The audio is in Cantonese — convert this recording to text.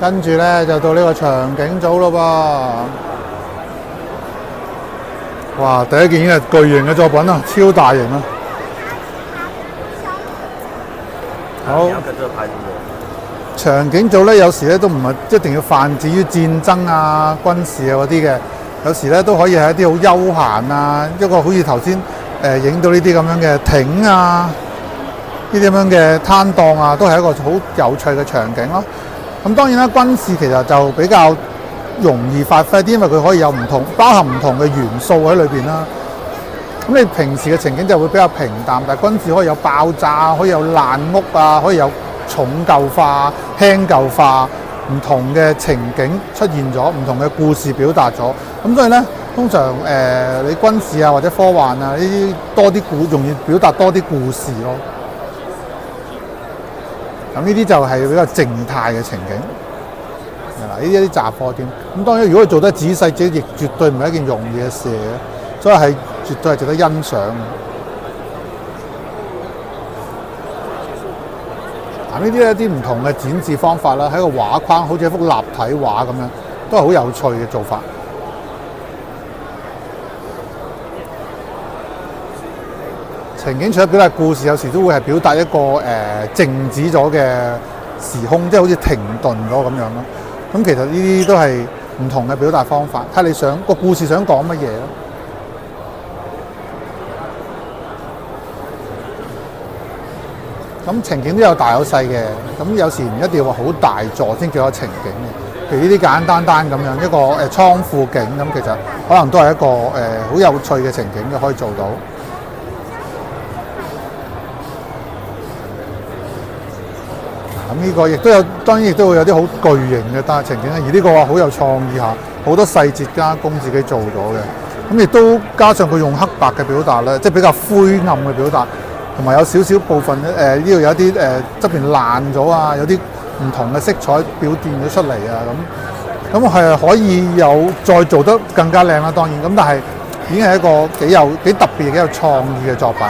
跟住咧就到呢個場景組咯噃。哇！第一件已經係巨型嘅作品啦，超大型啊！好。場景組咧，有時咧都唔係一定要泛指於戰爭啊、軍事啊嗰啲嘅，有時咧都可以係一啲好休閒啊，一個好似頭先影到呢啲咁樣嘅艇啊，呢啲咁樣嘅攤檔啊，都係一個好有趣嘅場景咯。咁當然啦，軍事其實就比較容易發揮啲，因為佢可以有包含唔同嘅元素喺裏邊啦。咁你平時嘅情景就會比較平淡，但係軍事可以有爆炸，可以有爛屋啊，可以有重舊化、輕舊化，唔同嘅情景出現咗，唔同嘅故事表達咗。咁所以咧，通常你軍事啊或者科幻啊呢啲多啲容易表達多啲故事咯。咁呢啲就係比較靜態嘅情景。嗱，呢啲雜貨店。咁當然，如果佢做得仔細，亦絕對唔係一件容易嘅事嘅，所以係絕對係值得欣賞嘅。呢啲一啲唔同嘅展示方法啦，喺個畫框好似一幅立體畫咁樣，都係好有趣嘅做法。情景除咗表達故事，有時都會係表達一個靜止咗嘅時空，即係好似停頓咗咁樣咯。咁其實呢啲都係唔同嘅表達方法，睇你想個故事想講乜嘢咯。咁情景都有大有細嘅，咁有時唔一定要話好大座先叫有情景嘅。譬如呢啲簡單單咁樣一個倉庫景咁，其實可能都係一個好有趣嘅情景嘅，可以做到。咁呢個亦都有，當然亦都會有啲好巨型嘅情景，而呢個話好有創意下，好多細節加工自己做咗嘅。咁亦都加上佢用黑白嘅表達咧，即係比較灰暗嘅表達。同埋有少少部分呢度有啲側邊爛咗啊，有啲唔同嘅色彩表現咗出嚟啊，咁係可以有再做得更加靚啦，當然咁，但係已經係一個幾特別、幾有創意嘅作品。